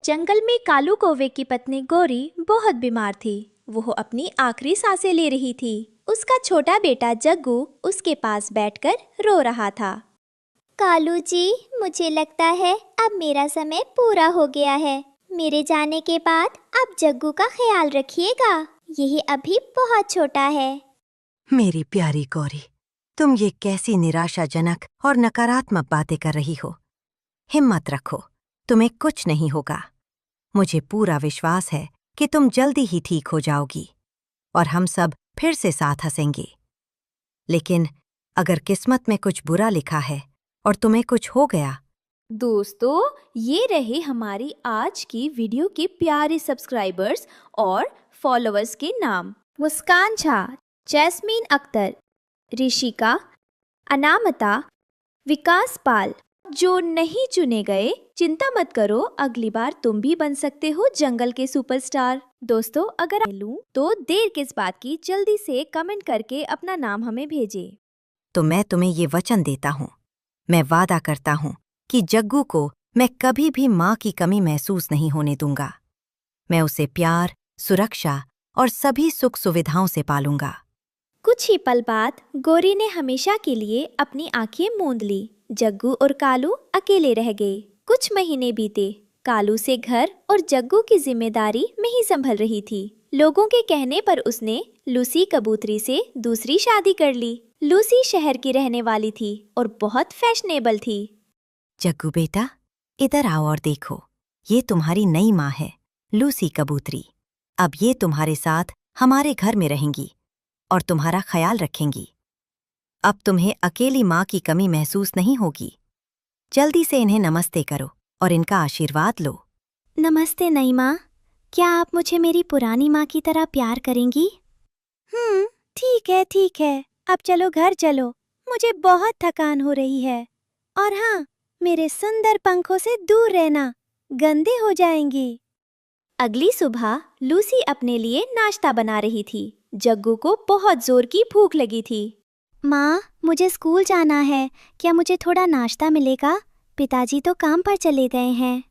जंगल में कालू कौवे की पत्नी गौरी बहुत बीमार थी। वो अपनी आखिरी सांसें ले रही थी। उसका छोटा बेटा जग्गू उसके पास बैठकर रो रहा था। कालू जी, मुझे लगता है अब मेरा समय पूरा हो गया है। मेरे जाने के बाद आप जग्गू का ख्याल रखिएगा। यही अभी बहुत छोटा है। मेरी प्यारी गौरी, तुम ये कैसी निराशाजनक और नकारात्मक बातें कर रही हो। हिम्मत रखो, तुम्हें कुछ नहीं होगा। मुझे पूरा विश्वास है कि तुम जल्दी ही ठीक हो जाओगी और हम सब फिर से साथ हंसेंगे। लेकिन अगर किस्मत में कुछ बुरा लिखा है और तुम्हें कुछ हो गया। दोस्तों, ये रहे हमारी आज की वीडियो के प्यारे सब्सक्राइबर्स और फॉलोअर्स के नाम। मुस्कान झा, जैस्मीन अख्तर, ऋषिका, अनामिता, विकास पाल। जो नहीं चुने गए, चिंता मत करो, अगली बार तुम भी बन सकते हो जंगल के सुपरस्टार। दोस्तों, अगर लूं तो देर किस बात की, जल्दी से कमेंट करके अपना नाम हमें भेजें। तो मैं तुम्हें ये वचन देता हूँ, मैं वादा करता हूँ कि जग्गू को मैं कभी भी माँ की कमी महसूस नहीं होने दूंगा। मैं उसे प्यार, सुरक्षा और सभी सुख सुविधाओं से पालूंगा। कुछ ही पल बाद गौरी ने हमेशा के लिए अपनी आंखें मूंद ली। जग्गू और कालू अकेले रह गए। कुछ महीने बीते। कालू से घर और जग्गू की जिम्मेदारी में ही संभल रही थी। लोगों के कहने पर उसने लूसी कबूतरी से दूसरी शादी कर ली। लूसी शहर की रहने वाली थी और बहुत फैशनेबल थी। जग्गू बेटा, इधर आओ और देखो, ये तुम्हारी नई माँ है, लूसी कबूतरी। अब ये तुम्हारे साथ हमारे घर में रहेंगी और तुम्हारा ख्याल रखेंगी। अब तुम्हें अकेली माँ की कमी महसूस नहीं होगी। जल्दी से इन्हें नमस्ते करो और इनका आशीर्वाद लो। नमस्ते नई माँ, क्या आप मुझे मेरी पुरानी माँ की तरह प्यार करेंगी? ठीक है, अब चलो घर चलो, मुझे बहुत थकान हो रही है। और हाँ, मेरे सुंदर पंखों से दूर रहना, गंदे हो जाएंगे। अगली सुबह लूसी अपने लिए नाश्ता बना रही थी। जग्गू को बहुत जोर की भूख लगी थी। माँ, मुझे स्कूल जाना है, क्या मुझे थोड़ा नाश्ता मिलेगा? पिताजी तो काम पर चले गए हैं।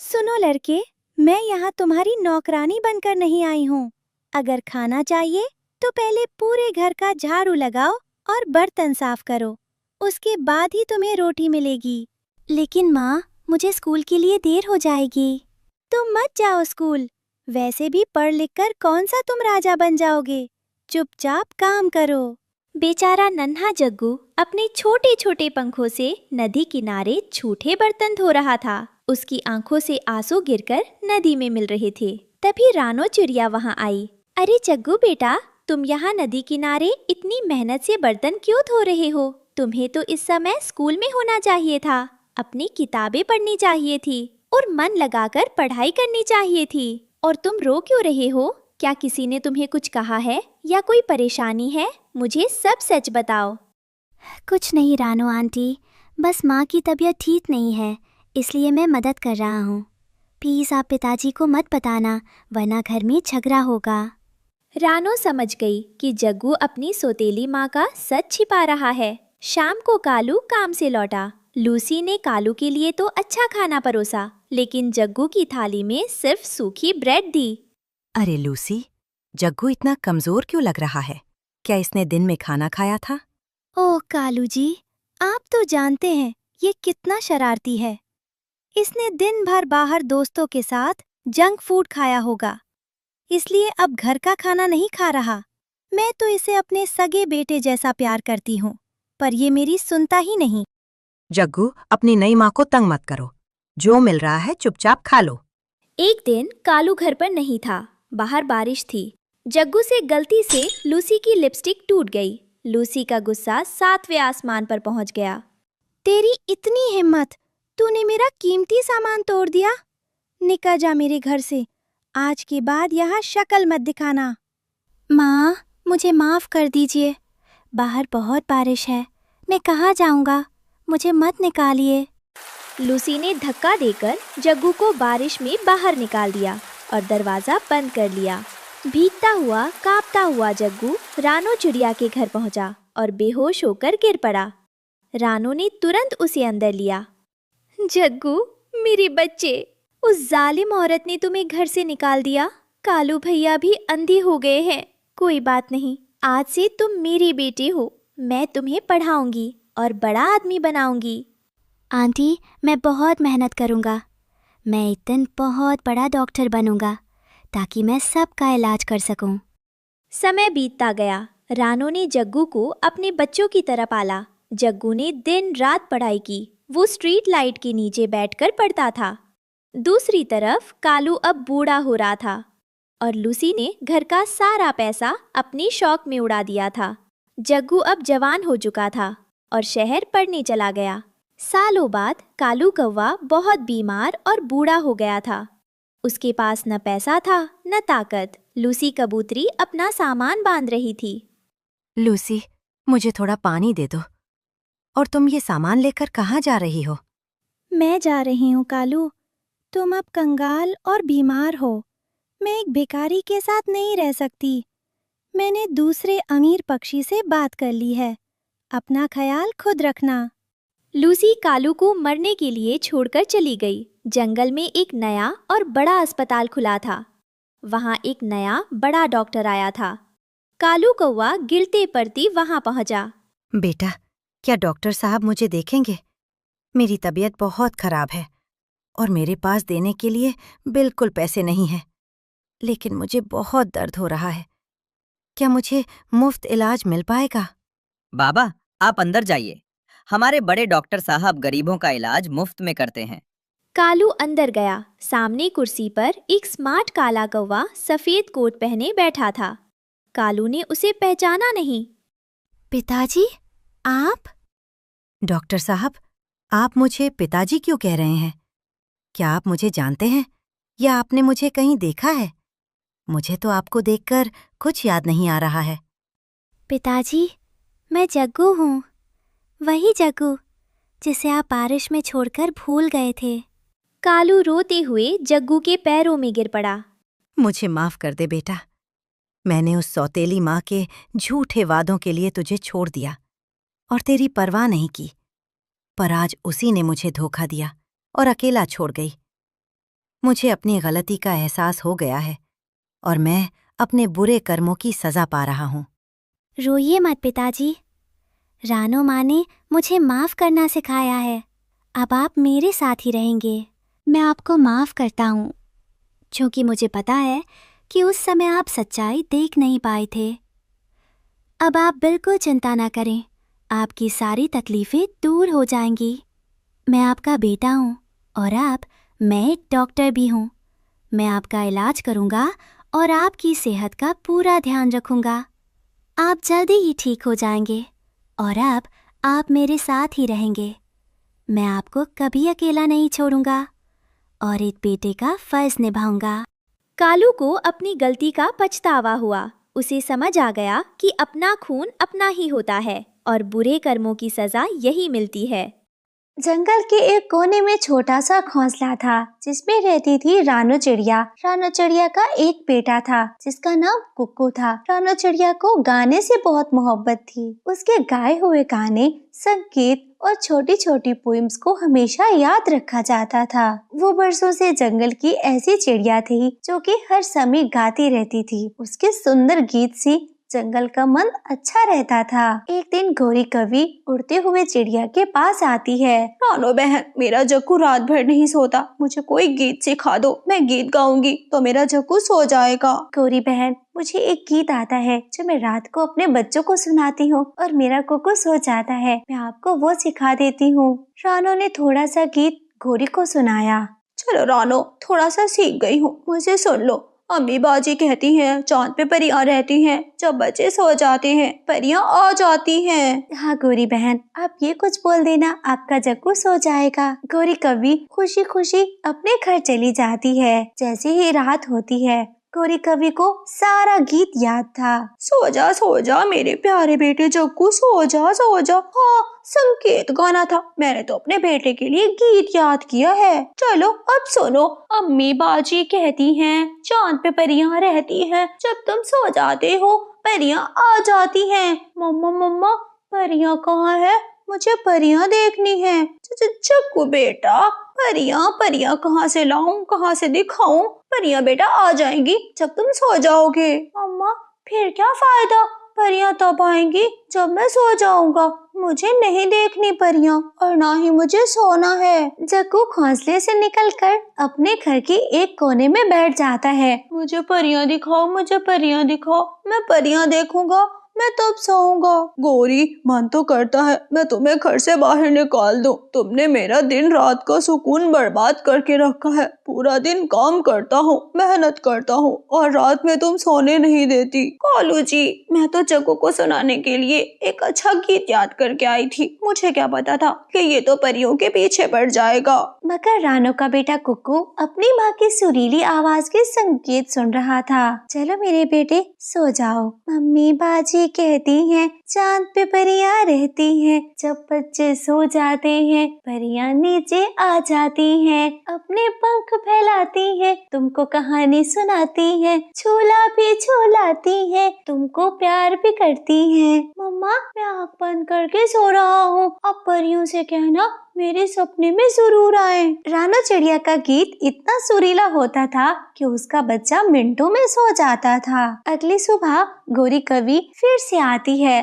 सुनो लड़के, मैं यहाँ तुम्हारी नौकरानी बनकर नहीं आई हूँ। अगर खाना चाहिए तो पहले पूरे घर का झाड़ू लगाओ और बर्तन साफ करो, उसके बाद ही तुम्हें रोटी मिलेगी। लेकिन माँ, मुझे स्कूल के लिए देर हो जाएगी। तुम मत जाओ स्कूल, वैसे भी पढ़ लिख कर कौन सा तुम राजा बन जाओगे। चुपचाप काम करो। बेचारा नन्हा जग्गू अपने छोटे छोटे पंखों से नदी किनारे झूठे बर्तन धो रहा था। उसकी आंखों से आंसू गिरकर नदी में मिल रहे थे। तभी रानो चिड़िया वहां आई। अरे जग्गू बेटा, तुम यहाँ नदी किनारे इतनी मेहनत से बर्तन क्यों धो रहे हो? तुम्हें तो इस समय स्कूल में होना चाहिए था, अपनी किताबें पढ़नी चाहिए थी और मन लगाकर पढ़ाई करनी चाहिए थी। और तुम रो क्यों रहे हो? क्या किसी ने तुम्हें कुछ कहा है या कोई परेशानी है? मुझे सब सच बताओ। कुछ नहीं रानो आंटी, बस माँ की तबीयत ठीक नहीं है, इसलिए मैं मदद कर रहा हूँ। प्लीज़ आप पिताजी को मत बताना, वरना घर में झगड़ा होगा। रानो समझ गई कि जग्गू अपनी सौतेली माँ का सच छिपा रहा है। शाम को कालू काम से लौटा। लूसी ने कालू के लिए तो अच्छा खाना परोसा, लेकिन जग्गू की थाली में सिर्फ सूखी ब्रेड दी। अरे लूसी, जग्गू इतना कमजोर क्यों लग रहा है? क्या इसने दिन में खाना खाया था? ओह कालू जी, आप तो जानते हैं ये कितना शरारती है। इसने दिन भर बाहर दोस्तों के साथ जंक फूड खाया होगा, इसलिए अब घर का खाना नहीं खा रहा। मैं तो इसे अपने सगे बेटे जैसा प्यार करती हूँ, पर ये मेरी सुनता ही नहीं। जग्गू, अपनी नई माँ को तंग मत करो, जो मिल रहा है चुपचाप खा लो। एक दिन कालू घर पर नहीं था। बाहर बारिश थी। जग्गू से गलती से लूसी की लिपस्टिक टूट गई। लूसी का गुस्सा 7वें आसमान पर पहुंच गया। तेरी इतनी हिम्मत, तूने मेरा कीमती सामान तोड़ दिया। निकल जा मेरे घर से, आज के बाद यहाँ शक्ल मत दिखाना। माँ, मुझे माफ़ कर दीजिए, बाहर बहुत बारिश है, मैं कहाँ जाऊँगा, मुझे मत निकालिए। लूसी ने धक्का देकर जग्गू को बारिश में बाहर निकाल दिया और दरवाजा बंद कर लिया। भीगता हुआ, कांपता हुआ जग्गू रानो चिड़िया के घर पहुंचा और बेहोश होकर गिर पड़ा। रानो ने तुरंत उसे अंदर लिया। जग्गू, मेरे बच्चे, उस जालिम औरत ने तुम्हें घर से निकाल दिया। कालू भैया भी अंधे हो गए हैं। कोई बात नहीं, आज से तुम मेरे बेटे हो। मैं तुम्हें पढ़ाऊंगी और बड़ा आदमी बनाऊंगी। आंटी, मैं बहुत मेहनत करूँगा। मैं एक दिन बहुत बड़ा डॉक्टर बनूंगा ताकि मैं सबका इलाज कर सकूं। समय बीतता गया। रानो ने जग्गू को अपने बच्चों की तरह पाला। जग्गू ने दिन रात पढ़ाई की। वो स्ट्रीट लाइट के नीचे बैठकर पढ़ता था। दूसरी तरफ कालू अब बूढ़ा हो रहा था और लूसी ने घर का सारा पैसा अपने शौक में उड़ा दिया था। जग्गू अब जवान हो चुका था और शहर पढ़ने चला गया। सालों बाद कालू कौवा बहुत बीमार और बूढ़ा हो गया था। उसके पास न पैसा था न ताकत। लूसी कबूतरी अपना सामान बांध रही थी। लूसी, मुझे थोड़ा पानी दे दो। और तुम ये सामान लेकर कहाँ जा रही हो? मैं जा रही हूँ कालू। तुम अब कंगाल और बीमार हो। मैं एक भिखारी के साथ नहीं रह सकती। मैंने दूसरे अमीर पक्षी से बात कर ली है। अपना ख्याल खुद रखना। लूसी कालू को मरने के लिए छोड़कर चली गई। जंगल में एक नया और बड़ा अस्पताल खुला था। वहाँ एक नया बड़ा डॉक्टर आया था। कालू कौवा गिरते पड़ती वहाँ पहुँचा। बेटा, क्या डॉक्टर साहब मुझे देखेंगे? मेरी तबीयत बहुत खराब है और मेरे पास देने के लिए बिल्कुल पैसे नहीं हैं। लेकिन मुझे बहुत दर्द हो रहा है। क्या मुझे मुफ्त इलाज मिल पाएगा? बाबा, आप अंदर जाइए। हमारे बड़े डॉक्टर साहब गरीबों का इलाज मुफ्त में करते हैं। कालू अंदर गया। सामने कुर्सी पर एक स्मार्ट काला कौवा सफेद कोट पहने बैठा था। कालू ने उसे पहचाना नहीं। पिताजी, आप? डॉक्टर साहब, आप मुझे पिताजी क्यों कह रहे हैं? क्या आप मुझे जानते हैं या आपने मुझे कहीं देखा है? मुझे तो आपको देखकर कुछ याद नहीं आ रहा है। पिताजी, मैं जग्गू हूँ। वही जग्गू जिसे आप बारिश में छोड़कर भूल गए थे। कालू रोते हुए जग्गू के पैरों में गिर पड़ा। मुझे माफ कर दे बेटा। मैंने उस सौतेली माँ के झूठे वादों के लिए तुझे छोड़ दिया और तेरी परवाह नहीं की। पर आज उसी ने मुझे धोखा दिया और अकेला छोड़ गई। मुझे अपनी गलती का एहसास हो गया है और मैं अपने बुरे कर्मों की सजा पा रहा हूँ। रोइए मत पिताजी। रानो माँ ने मुझे माफ करना सिखाया है। अब आप मेरे साथ ही रहेंगे। मैं आपको माफ करता हूँ, क्योंकि मुझे पता है कि उस समय आप सच्चाई देख नहीं पाए थे। अब आप बिल्कुल चिंता ना करें। आपकी सारी तकलीफें दूर हो जाएंगी। मैं आपका बेटा हूँ और मैं एक डॉक्टर भी हूँ। मैं आपका इलाज करूँगा और आपकी सेहत का पूरा ध्यान रखूँगा। आप जल्दी ही ठीक हो जाएंगे और अब आप मेरे साथ ही रहेंगे। मैं आपको कभी अकेला नहीं छोड़ूंगा और एक बेटे का फर्ज निभाऊंगा। कालू को अपनी गलती का पछतावा हुआ। उसे समझ आ गया कि अपना खून अपना ही होता है और बुरे कर्मों की सजा यही मिलती है। जंगल के एक कोने में छोटा सा घोंसला था जिसमें रहती थी रानो चिड़िया। रानो चिड़िया का एक बेटा था जिसका नाम कुक्कू था। रानो चिड़िया को गाने से बहुत मोहब्बत थी। उसके गाए हुए गाने, संगीत और छोटी छोटी पोइम्स को हमेशा याद रखा जाता था। वो बरसों से जंगल की ऐसी चिड़िया थी जो कि हर समय गाती रहती थी। उसके सुंदर गीत से जंगल का मन अच्छा रहता था। एक दिन गौरी कवि उड़ते हुए चिड़िया के पास आती है। रानो बहन, मेरा जग्गू रात भर नहीं सोता। मुझे कोई गीत सिखा दो। मैं गीत गाऊंगी तो मेरा जग्गू सो जाएगा। गौरी बहन, मुझे एक गीत आता है जो मैं रात को अपने बच्चों को सुनाती हूँ और मेरा कुक्कू सो जाता है। मैं आपको वो सिखा देती हूँ। रानो ने थोड़ा सा गीत गौरी को सुनाया। चलो रानो, थोड़ा सा सीख गई हूँ, मुझे सुन लो। अम्मी बाजी कहती हैं चांद पे परियां रहती हैं, जब बच्चे सो जाते हैं परियां आ जाती हैं। हाँ गौरी बहन, आप ये कुछ बोल देना, आपका जग्गू सो जाएगा। गौरी कवि खुशी खुशी अपने घर चली जाती है। जैसे ही रात होती है, गौरी कवि को सारा गीत याद था। सो जा मेरे प्यारे बेटे जग्गू, सो जा। हाँ, संकेत गाना था। मैंने तो अपने बेटे के लिए गीत याद किया है। चलो अब सुनो। अम्मी बाजी कहती हैं चांद पे परियां रहती हैं, जब तुम सो जाते हो परियां आ जाती हैं। मम्मा परियां कहाँ है? मुझे परियां देखनी है। जग्गू बेटा, परियां परियां कहाँ से लाऊं, कहाँ से दिखाऊं? परियां बेटा आ जाएंगी जब तुम सो जाओगे। अम्मा फिर क्या फायदा, परियां तब आएंगी जब मैं सो जाऊंगा। मुझे नहीं देखनी परियां और ना ही मुझे सोना है। जग्गू घोंसले से निकलकर अपने घर के एक कोने में बैठ जाता है। मुझे परियां दिखाओ, मुझे परियां दिखाओ, मैं परियां देखूंगा, मैं तब सोऊंगा। गौरी मन तो करता है मैं तुम्हें घर से बाहर निकाल दूं। तुमने मेरा दिन रात का सुकून बर्बाद करके रखा है। पूरा दिन काम करता हूँ, मेहनत करता हूँ और रात में तुम सोने नहीं देती। कालू जी, मैं तो जग्गू को सुनाने के लिए एक अच्छा गीत याद करके आई थी। मुझे क्या पता था कि ये तो परियों के पीछे पड़ जाएगा। मगर रानो का बेटा कुक्कू अपनी माँ की सुरीली आवाज के संकेत सुन रहा था। चलो मेरे बेटे सो जाओ, मम्मी बाजी कहती हैं चांद पे परियां रहती हैं। जब बच्चे सो जाते हैं परियां नीचे आ जाती हैं, अपने पंख फैलाती हैं, तुमको कहानी सुनाती हैं, झूला भी झूलाती हैं, तुमको प्यार भी करती हैं। मम्मा मैं आँख बंद करके सो रहा हूँ, अब परियों से कहना मेरे सपने में जरूर आए। रानो चिड़िया का गीत इतना सुरीला होता था कि उसका बच्चा मिनटों में सो जाता था। अगली सुबह गौरी कवि फिर से आती है।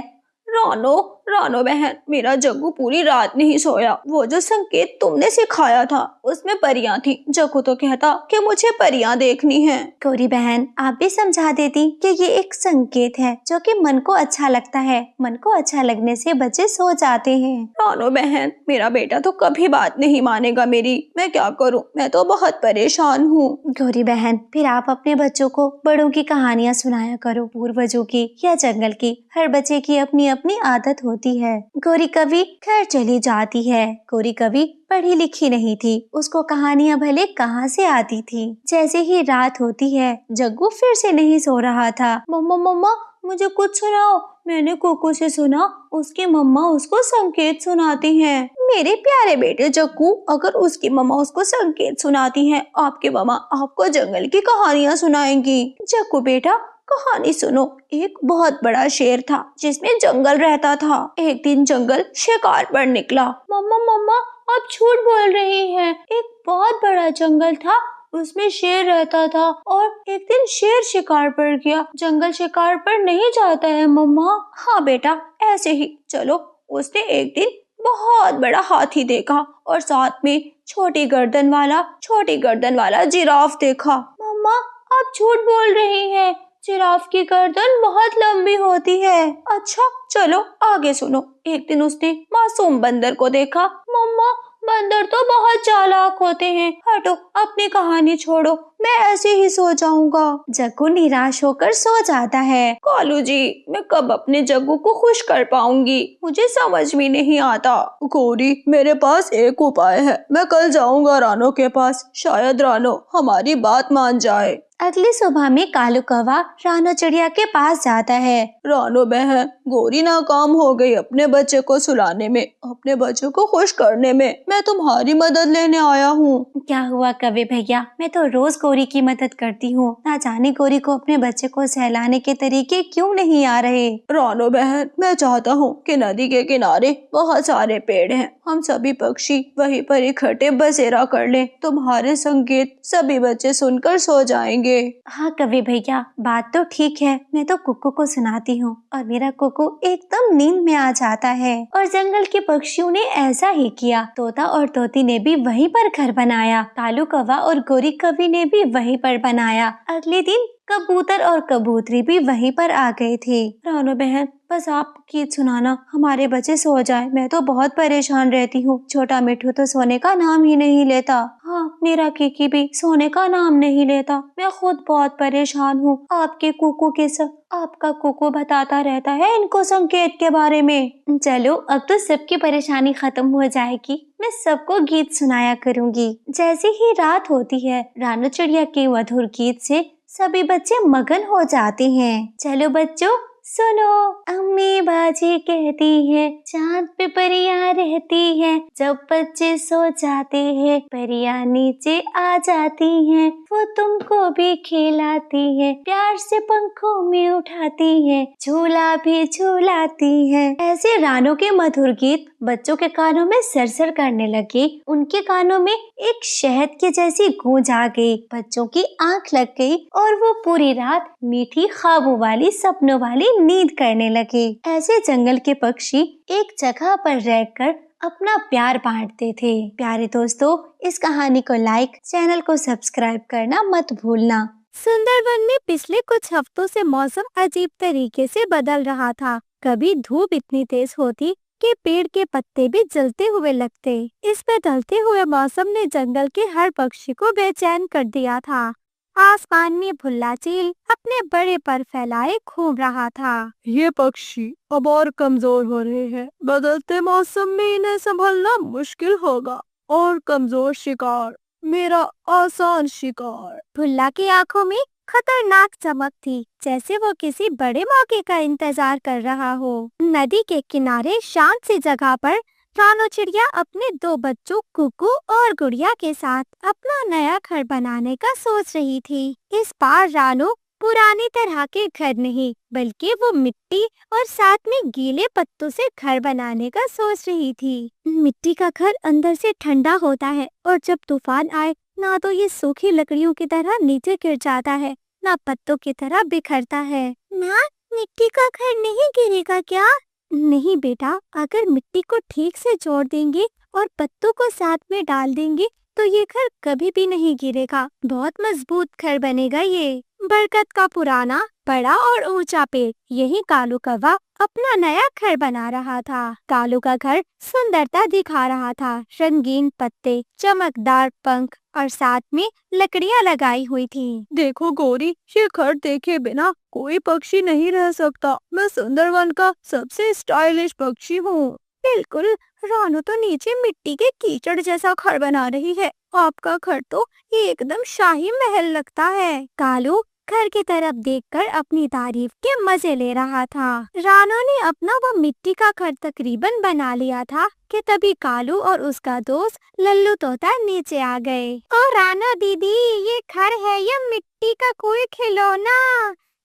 रानो बहन, मेरा जग्गू पूरी रात नहीं सोया। वो जो संकेत तुमने सिखाया था उसमें परियां थी। जग्गू तो कहता कि मुझे परियां देखनी है। गौरी बहन आप भी समझा देती कि ये एक संकेत है जो कि मन को अच्छा लगता है। मन को अच्छा लगने से बच्चे सो जाते हैं। रानो बहन, मेरा बेटा तो कभी बात नहीं मानेगा मेरी। मैं क्या करूं, मैं तो बहुत परेशान हूँ। गौरी बहन फिर आप अपने बच्चों को बड़ों की कहानियाँ सुनाया करो, पूर्वजों की या जंगल की। हर बच्चे की अपनी अपनी आदत होती है। गौरी कवि घर चली जाती है। गौरी कवि पढ़ी लिखी नहीं थी, उसको कहानियां भले कहाँ से आती थी। जैसे ही रात होती है जग्गू फिर से नहीं सो रहा था। मम्मा मुझे कुछ सुनाओ। मैंने कोको से सुना उसकी मम्मा उसको संकेत सुनाती हैं। मेरे प्यारे बेटे जग्गू, अगर उसकी मम्मा उसको संकेत सुनाती हैं, आपकी मम्मा आपको जंगल की कहानियां सुनाएंगी। जग्गू बेटा कहानी सुनो। एक बहुत बड़ा शेर था जिसमें जंगल रहता था। एक दिन जंगल शिकार पर निकला। मम्मा आप झूठ बोल रही हैं। एक बहुत बड़ा जंगल था, उसमें शेर रहता था और एक दिन शेर शिकार पर गया। जंगल शिकार पर नहीं जाता है मम्मा। हाँ बेटा ऐसे ही। चलो उसने एक दिन बहुत बड़ा हाथी देखा और साथ में छोटी गर्दन वाला जिराफ देखा। मम्मा आप झूठ बोल रही हैं, जिराफ की गर्दन बहुत लंबी होती है। अच्छा चलो आगे सुनो। एक दिन उसने मासूम बंदर को देखा। मम्मा बंदर तो बहुत चालाक होते हैं। हटो अपनी कहानी छोड़ो, मैं ऐसे ही सो जाऊंगा। जग्गू निराश होकर सो जाता है। कालू जी, मैं कब अपने जग्गू को खुश कर पाऊंगी, मुझे समझ में नहीं आता। गौरी मेरे पास एक उपाय है। मैं कल जाऊंगा रानो के पास, शायद रानो हमारी बात मान जाए। अगली सुबह में कालू कौवा रानो चिड़िया के पास जाता है। रानो बहन, गौरी नाकाम हो गई अपने बच्चे को सुलाने में, अपने बच्चे को खुश करने में। मैं तुम्हारी मदद लेने आया हूँ। क्या हुआ कवि भैया, मैं तो रोज गौरी की मदद करती हूँ। ना जाने गौरी को अपने बच्चे को सहलाने के तरीके क्यों नहीं आ रहे। रानो बहन, मैं चाहता हूँ कि नदी के किनारे बहुत सारे पेड़ हैं, हम सभी पक्षी वहीं पर इकट्ठे बसेरा कर लें। तुम्हारे संकेत सभी बच्चे सुनकर सो जाएंगे। हाँ कवि भैया, बात तो ठीक है। मैं तो कुक्कू को सुनाती हूँ और मेरा कुक्कू एकदम नींद में आ जाता है। और जंगल के पक्षियों ने ऐसा ही किया। तोता और तोती ने भी वहीं पर घर बनाया। कालू कौवा और गौरी कवि ने भी वहीं पर बनाया। अगले दिन कबूतर और कबूतरी भी वहीं पर आ गए थे। रानो बहन बस आप गीत सुनाना, हमारे बच्चे सो जाए। मैं तो बहुत परेशान रहती हूँ। छोटा मिठू तो सोने का नाम ही नहीं लेता। हाँ मेरा किकी भी सोने का नाम नहीं लेता। मैं खुद बहुत परेशान हूँ। आपके कुकू के सब आपका कुकू बताता रहता है इनको संकेत के बारे में। चलो अब तो सबकी परेशानी खत्म हो जाएगी। मैं सबको गीत सुनाया करूँगी। जैसे ही रात होती है रानो चिड़िया के मधुर गीत से सभी बच्चे मगन हो जाते हैं। चलो बच्चों सुनो, अम्मी बाजी कहती है चांद पे परियां रहती है, जब बच्चे सो जाते हैं परियां नीचे आ जाती हैं, वो तुमको भी खिलाती है, प्यार से पंखों में उठाती है, झूला भी झूलाती है। ऐसे रानों के मधुर गीत बच्चों के कानों में सरसर करने लगे। उनके कानों में एक शहद के जैसी गूंज आ गई। बच्चों की आंख लग गई और वो पूरी रात मीठी ख्वाबों वाली सपनों वाली नींद करने लगे। ऐसे जंगल के पक्षी एक जगह पर रहकर अपना प्यार बांटते थे। प्यारे दोस्तों, इस कहानी को लाइक, चैनल को सब्सक्राइब करना मत भूलना। सुंदरवन में पिछले कुछ हफ्तों से मौसम अजीब तरीके से बदल रहा था। कभी धूप इतनी तेज होती कि पेड़ के पत्ते भी जलते हुए लगते। इस बदलते हुए मौसम ने जंगल के हर पक्षी को बेचैन कर दिया था। आसमान में भुल्ला चील अपने बड़े पर फैलाए घूम रहा था। ये पक्षी अब और कमजोर हो रहे हैं। बदलते मौसम में इन्हें संभालना मुश्किल होगा। और कमजोर शिकार मेरा आसान शिकार। भुल्ला की आंखों में खतरनाक चमक थी, जैसे वो किसी बड़े मौके का इंतजार कर रहा हो। नदी के किनारे शांत सी जगह पर रानो चिड़िया अपने 2 बच्चों कुकू और गुड़िया के साथ अपना नया घर बनाने का सोच रही थी। इस बार रानो पुरानी तरह के घर नहीं, बल्कि वो मिट्टी और साथ में गीले पत्तों से घर बनाने का सोच रही थी। मिट्टी का घर अंदर से ठंडा होता है और जब तूफान आए ना तो ये सूखी लकड़ियों की तरह नीचे गिर जाता है, ना पत्तों की तरह बिखरता है। माँ, मिट्टी का घर नहीं गिरेगा क्या? नहीं बेटा, अगर मिट्टी को ठीक से जोड़ देंगे और पत्तों को साथ में डाल देंगे तो ये घर कभी भी नहीं गिरेगा। बहुत मजबूत घर बनेगा ये। बरगद का पुराना बड़ा और ऊंचा पेड़, यही कालू कौवा अपना नया घर बना रहा था। कालू का घर सुंदरता दिखा रहा था। रंगीन पत्ते, चमकदार पंख और साथ में लकड़ियां लगाई हुई थी। देखो गौरी, ये घर देखे बिना कोई पक्षी नहीं रह सकता। मैं सुंदरवन का सबसे स्टाइलिश पक्षी हूँ। बिल्कुल, रानू तो नीचे मिट्टी के कीचड़ जैसा घर बना रही है। आपका घर तो एकदम शाही महल लगता है। कालू घर की तरफ देखकर अपनी तारीफ के मजे ले रहा था। रानू ने अपना वो मिट्टी का घर तकरीबन बना लिया था कि तभी कालू और उसका दोस्त लल्लू तोता नीचे आ गए। ओ रानू दीदी, ये घर है या मिट्टी का कोई खिलौना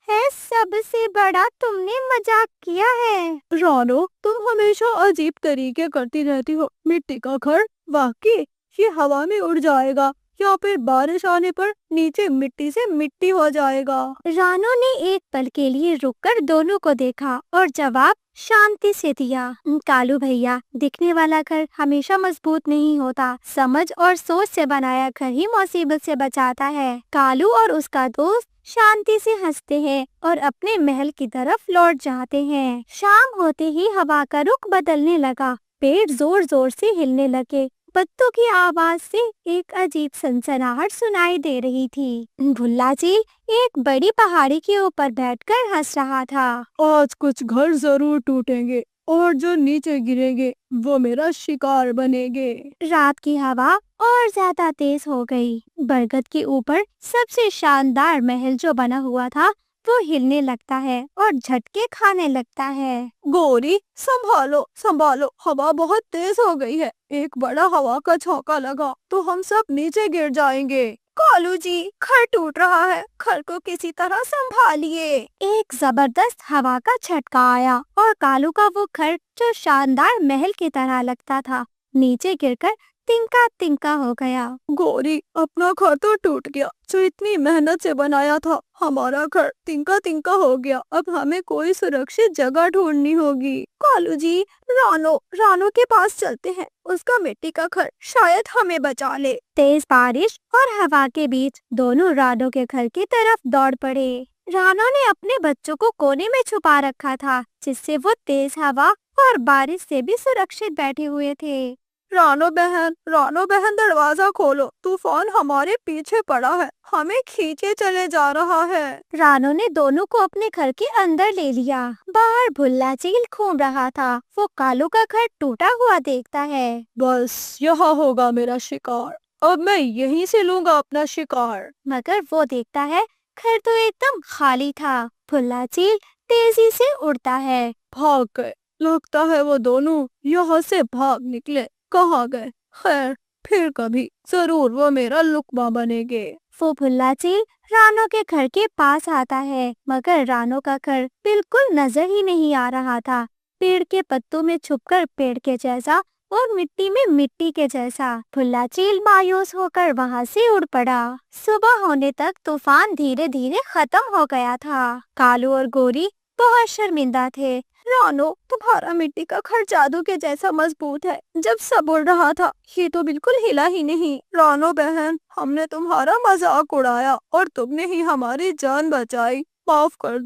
है? सबसे बड़ा तुमने मजाक किया है। रानो, तुम हमेशा अजीब तरीके करती रहती हो। मिट्टी का घर वाकई ये हवा में उड़ जाएगा या फिर बारिश आने पर नीचे मिट्टी से मिट्टी हो जाएगा। रानू ने एक पल के लिए रुककर दोनों को देखा और जवाब शांति से दिया। कालू भैया, दिखने वाला घर हमेशा मजबूत नहीं होता। समझ और सोच से बनाया घर ही मुसीबत से बचाता है। कालू और उसका दोस्त शांति से हंसते हैं और अपने महल की तरफ लौट जाते हैं। शाम होते ही हवा का रुख बदलने लगा। पेड़ जोर जोर से हिलने लगे। पत्तों की आवाज से एक अजीब सनसनाहट सुनाई दे रही थी। भुल्ला जी एक बड़ी पहाड़ी के ऊपर बैठकर हंस रहा था। आज कुछ घर जरूर टूटेंगे और जो नीचे गिरेंगे वो मेरा शिकार बनेंगे। रात की हवा और ज्यादा तेज हो गई। बरगद के ऊपर सबसे शानदार महल जो बना हुआ था वो हिलने लगता है और झटके खाने लगता है। गौरी, संभालो संभालो, हवा बहुत तेज हो गई है। एक बड़ा हवा का झोंका लगा तो हम सब नीचे गिर जाएंगे। कालू जी, घर टूट रहा है, घर को किसी तरह संभालिए। एक जबरदस्त हवा का झटका आया और कालू का वो घर जो शानदार महल की तरह लगता था नीचे गिरकर तिनका तिनका हो गया। गौरी, अपना घर तो टूट गया जो इतनी मेहनत से बनाया था। हमारा घर तिनका तिनका हो गया। अब हमें कोई सुरक्षित जगह ढूंढनी होगी। कालू जी, रानो के पास चलते हैं। उसका मिट्टी का घर शायद हमें बचा ले। तेज बारिश और हवा के बीच दोनों रानो के घर की तरफ दौड़ पड़े। रानो ने अपने बच्चों को कोने में छुपा रखा था, जिससे वो तेज हवा और बारिश से भी सुरक्षित बैठे हुए थे। रानो बहन दरवाजा खोलो, तूफान हमारे पीछे पड़ा है, हमें खींचे चले जा रहा है। रानो ने दोनों को अपने घर के अंदर ले लिया। बाहर भुल्ला चील घूम रहा था। वो कालू का घर टूटा हुआ देखता है। बस यहाँ होगा मेरा शिकार। अब मैं यहीं से लूंगा अपना शिकार। मगर वो देखता है घर तो एकदम खाली था। भुल्ला चील तेजी से उड़ता है। भाग गए, लगता है वो दोनों यहाँ से भाग निकले। कहाँ गए? खैर, फिर कभी जरूर वो मेरा लुकमा बनेंगे। वो भुल्ला चील रानो के घर के पास आता है, मगर रानो का घर बिल्कुल नजर ही नहीं आ रहा था। पेड़ के पत्तों में छुपकर पेड़ के जैसा और मिट्टी में मिट्टी के जैसा। भुल्ला चील मायूस होकर वहाँ से उड़ पड़ा। सुबह होने तक तूफान धीरे धीरे खत्म हो गया था। कालू और गोरी बहुत शर्मिंदा थे। रानो, तुम्हारा मिट्टी का घर जादू के जैसा मजबूत है। जब सब उड़ रहा था ये तो बिल्कुल हिला ही नहीं। रानो बहन, हमने तुम्हारा मजाक उड़ाया और तुमने ही हमारी जान बचाई। माफ कर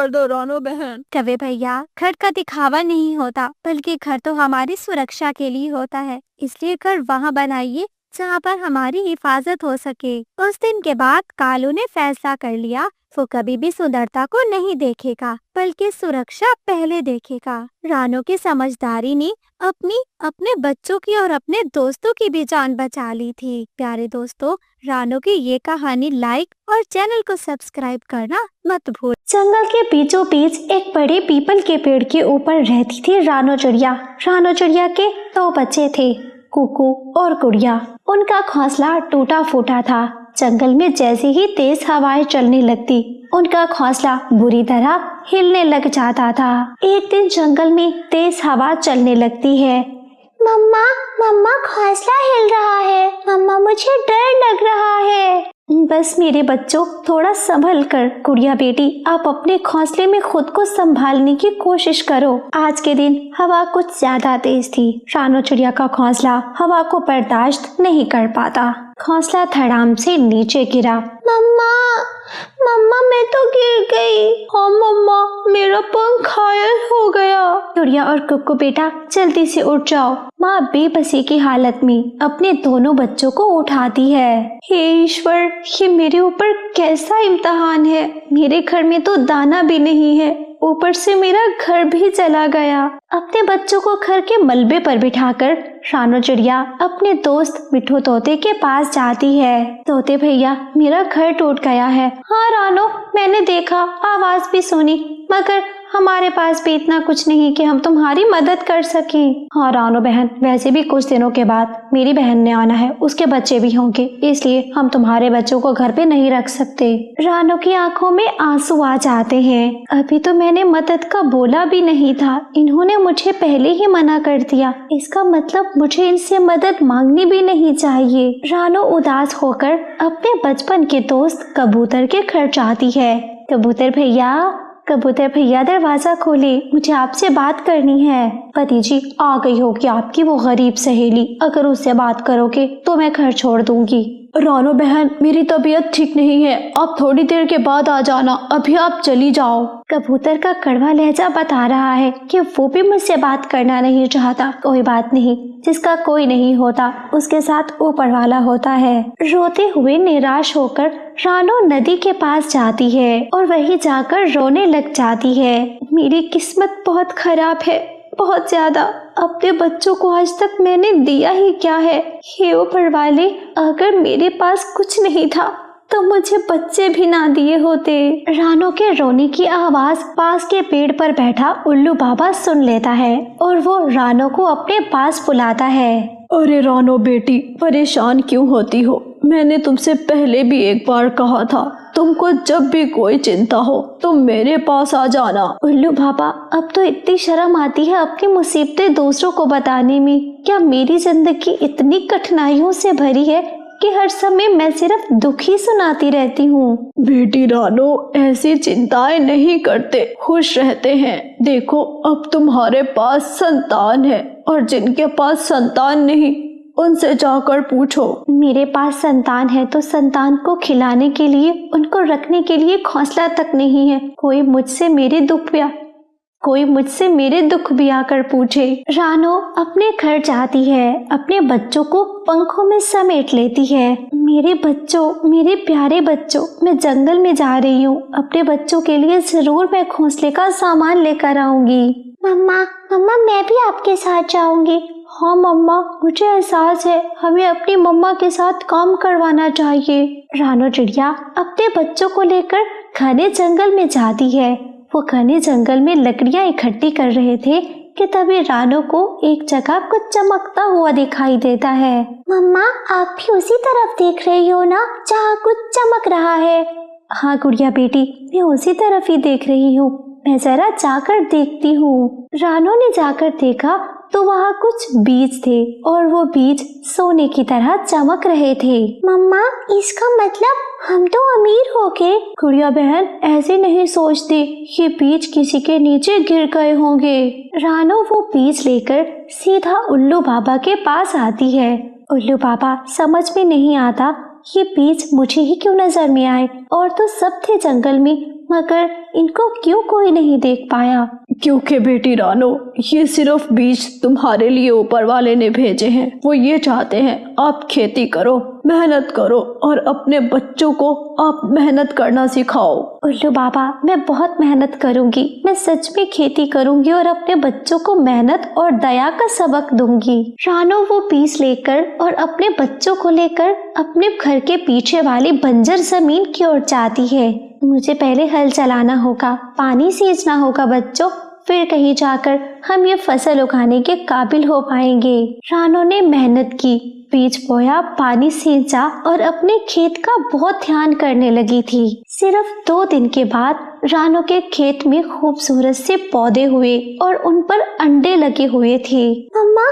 दो रानो बहन। कवे भैया, घर का दिखावा नहीं होता, बल्कि घर तो हमारी सुरक्षा के लिए होता है। इसलिए घर वहाँ बनाइए जहाँ पर हमारी हिफाजत हो सके। उस दिन के बाद कालू ने फैसला कर लिया, वो कभी भी सुंदरता को नहीं देखेगा, बल्कि सुरक्षा पहले देखेगा। रानो की समझदारी ने अपने बच्चों की और अपने दोस्तों की भी जान बचा ली थी। प्यारे दोस्तों, रानो की ये कहानी लाइक और चैनल को सब्सक्राइब करना मत भूल। जंगल के बीचों बीच एक बड़े पीपल के पेड़ के ऊपर रहती थी रानो चिड़िया। रानो चिड़िया के 2 बच्चे थे, कुकू और गुड़िया। उनका घोंसला टूटा फूटा था। जंगल में जैसे ही तेज हवाएं चलने लगती, उनका घोंसला बुरी तरह हिलने लग जाता था। एक दिन जंगल में तेज हवा चलने लगती है। मम्मा, मम्मा, घोंसला हिल रहा है। मम्मा, मुझे डर लग रहा है। बस मेरे बच्चों, थोड़ा संभल कर। गुड़िया बेटी, आप अपने घोंसले में खुद को संभालने की कोशिश करो। आज के दिन हवा कुछ ज्यादा तेज थी। रानो चिड़िया का घोंसला हवा को बर्दाश्त नहीं कर पाता। घोंसला धड़ाम से नीचे गिरा। मम्मा, मम्मा, मैं तो गिर गई। हाँ मम्मा, मेरा पंख घायल हो गया। गुड़िया और कुक्कू बेटा, जल्दी से उठ जाओ। माँ बेबसी की हालत में अपने दोनों बच्चों को उठाती है। हे ईश्वर, ये मेरे ऊपर कैसा इम्तिहान है। मेरे घर में तो दाना भी नहीं है, ऊपर से मेरा घर भी चला गया। अपने बच्चों को घर के मलबे पर बिठाकर रानो चिड़िया अपने दोस्त मिठू तोते के पास जाती है। तोते भैया, मेरा घर टूट गया है। हाँ रानो, मैंने देखा, आवाज भी सुनी, मगर हमारे पास भी इतना कुछ नहीं कि हम तुम्हारी मदद कर सकें। हाँ रानो बहन, वैसे भी कुछ दिनों के बाद मेरी बहन ने आना है, उसके बच्चे भी होंगे, इसलिए हम तुम्हारे बच्चों को घर पे नहीं रख सकते। रानो की आंखों में आंसू आ जाते हैं। अभी तो मैंने मदद का बोला भी नहीं था, इन्होंने मुझे पहले ही मना कर दिया। इसका मतलब मुझे इनसे मदद मांगनी भी नहीं चाहिए। रानो उदास होकर अपने बचपन के दोस्त कबूतर के घर जाती है। कबूतर भैया, दरवाजा खोले, मुझे आपसे बात करनी है। पति जी, आ गई होगी आपकी वो गरीब सहेली, अगर उससे बात करोगे तो मैं घर छोड़ दूंगी। रानो बहन, मेरी तबीयत ठीक नहीं है, आप थोड़ी देर के बाद आ जाना, अभी आप चली जाओ। कबूतर का कड़वा लहजा बता रहा है कि वो भी मुझसे बात करना नहीं चाहता। कोई बात नहीं, जिसका कोई नहीं होता उसके साथ ऊपर वाला होता है। रोते हुए निराश होकर रानो नदी के पास जाती है और वहीं जाकर रोने लग जाती है। मेरी किस्मत बहुत खराब है, बहुत ज्यादा। अपने बच्चों को आज तक मैंने दिया ही क्या है। हे ऊपर वाले, अगर मेरे पास कुछ नहीं था तो मुझे बच्चे भी ना दिए होते। रानो के रोने की आवाज पास के पेड़ पर बैठा उल्लू बाबा सुन लेता है और वो रानो को अपने पास बुलाता है। अरे रानो बेटी, परेशान क्यों होती हो? मैंने तुमसे पहले भी एक बार कहा था, तुमको जब भी कोई चिंता हो तुम मेरे पास आ जाना। उल्लू बाबा, अब तो इतनी शर्म आती है अपनी मुसीबतें दूसरों को बताने में। क्या मेरी जिंदगी इतनी कठिनाइयों से भरी है कि हर समय मैं सिर्फ दुख ही सुनाती रहती हूँ? बेटी रानो, ऐसी चिंताएं नहीं करते, खुश रहते हैं। देखो, अब तुम्हारे पास संतान है और जिनके पास संतान नहीं उनसे जाकर पूछो। मेरे पास संतान है तो संतान को खिलाने के लिए, उनको रखने के लिए घोंसला तक नहीं है। कोई मुझसे मेरे दुख भी आकर पूछे। रानो अपने घर जाती है, अपने बच्चों को पंखों में समेट लेती है। मेरे बच्चों, मेरे प्यारे बच्चों, मैं जंगल में जा रही हूँ। अपने बच्चों के लिए जरूर मैं घोंसले का सामान लेकर आऊंगी। मम्मा, मैं भी आपके साथ जाऊंगी। हाँ मम्मा, मुझे एहसास है, हमें अपनी मम्मा के साथ काम करवाना चाहिए। रानो चिड़िया अपने बच्चों को लेकर घने जंगल में जाती है। वो घने जंगल में लकड़ियां इकट्ठी कर रहे थे कि तभी रानो को एक जगह कुछ चमकता हुआ दिखाई देता है। मम्मा, आप भी उसी तरफ देख रही हो ना जहाँ कुछ चमक रहा है? हाँ गुड़िया बेटी, मैं उसी तरफ ही देख रही हूँ। मैं जरा जाकर देखती हूँ। रानो ने जाकर देखा तो वहाँ कुछ बीज थे और वो बीज सोने की तरह चमक रहे थे। मम्मा, इसका मतलब हम तो अमीर हो गए। गुड़िया बहन, ऐसे नहीं सोचती, ये बीज किसी के नीचे गिर गए होंगे। रानो वो बीज लेकर सीधा उल्लू बाबा के पास आती है। उल्लू बाबा, समझ में नहीं आता ये बीज मुझे ही क्यों नजर में आए, और तो सब थे जंगल में, मगर इनको क्यों कोई नहीं देख पाया? क्योंकि बेटी रानो, ये सिर्फ बीज तुम्हारे लिए ऊपर वाले ने भेजे हैं। वो ये चाहते हैं आप खेती करो, मेहनत करो और अपने बच्चों को आप मेहनत करना सिखाओ। उल्लू बाबा, मैं बहुत मेहनत करूंगी। मैं सच में खेती करूंगी और अपने बच्चों को मेहनत और दया का सबक दूंगी। रानो वो बीज लेकर और अपने बच्चों को लेकर अपने घर के पीछे वाली बंजर जमीन की ओर जाती है। मुझे पहले हल चलाना होगा, पानी सींचना होगा बच्चों, फिर कहीं जाकर हम ये फसल उगाने के काबिल हो पाएंगे। रानो ने मेहनत की, बीज बोया, पानी सींचा और अपने खेत का बहुत ध्यान करने लगी थी। सिर्फ 2 दिन के बाद रानो के खेत में खूबसूरत से पौधे हुए और उन पर अंडे लगे हुए थे। मम्मा,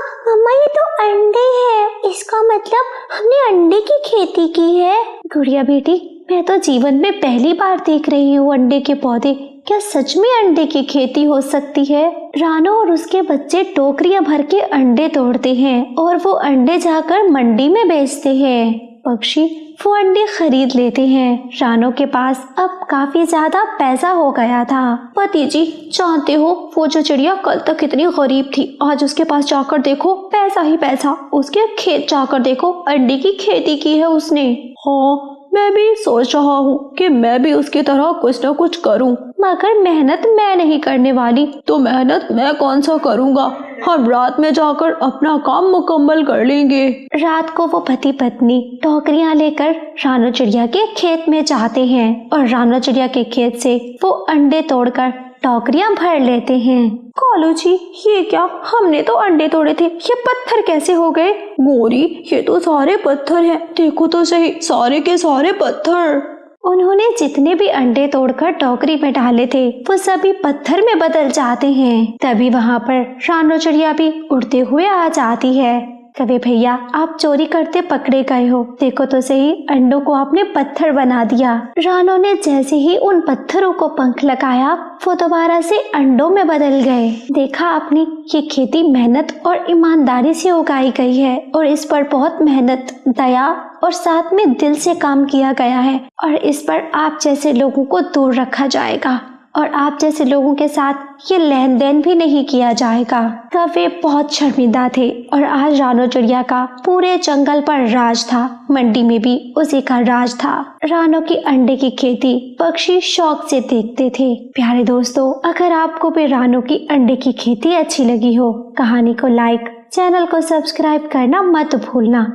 ये तो अंडे हैं। इसका मतलब हमने अंडे की खेती की है। गुड़िया बेटी, मैं तो जीवन में पहली बार देख रही हूँ अंडे के पौधे। क्या सच में अंडे की खेती हो सकती है? रानो और उसके बच्चे टोकरियां भर के अंडे तोड़ते हैं और वो अंडे जाकर मंडी में बेचते हैं। पक्षी वो अंडे खरीद लेते हैं। रानो के पास अब काफी ज्यादा पैसा हो गया था। पति जी, जानते हो वो जो चिड़िया कल तक इतनी गरीब थी, आज उसके पास जाकर देखो पैसा ही पैसा। उसके खेत जाकर देखो, अंडे की खेती की है उसने। हाँ, मैं भी सोच रहा हूँ कि मैं भी उसकी तरह कुछ न कुछ करूँ, मगर मेहनत मैं नहीं करने वाली। तो मेहनत मैं कौन सा करूँगा? हम रात में जाकर अपना काम मुकम्मल कर लेंगे। रात को वो पति पत्नी टोकरियां लेकर रानो चिड़िया के खेत में जाते हैं और रानो चिड़िया के खेत से वो अंडे तोड़कर टोकरियां भर लेते हैं। कालू जी, ये क्या? हमने तो अंडे तोड़े थे, ये पत्थर कैसे हो गए? गोरी, ये तो सारे पत्थर हैं, देखो तो सही, सारे के सारे पत्थर। उन्होंने जितने भी अंडे तोड़कर टोकरी में डाले थे वो सभी पत्थर में बदल जाते हैं। तभी वहाँ पर रानो चिड़िया भी उड़ते हुए आ जाती है। कभी भैया, आप चोरी करते पकड़े गए हो, देखो तो सही, अंडों को आपने पत्थर बना दिया। रानो ने जैसे ही उन पत्थरों को पंख लगाया वो दोबारा से अंडों में बदल गए। देखा आपने, ये खेती मेहनत और ईमानदारी से उगाई गई है और इस पर बहुत मेहनत, दया और साथ में दिल से काम किया गया है और इस पर आप जैसे लोगों को दूर रखा जाएगा और आप जैसे लोगों के साथ ये लेन देन भी नहीं किया जाएगा। तब वे बहुत शर्मिंदा थे और आज रानो चिड़िया का पूरे जंगल पर राज था, मंडी में भी उसी का राज था। रानो की अंडे की खेती पक्षी शौक से देखते थे। प्यारे दोस्तों, अगर आपको भी रानो की अंडे की खेती अच्छी लगी हो, कहानी को लाइक, चैनल को सब्सक्राइब करना मत भूलना।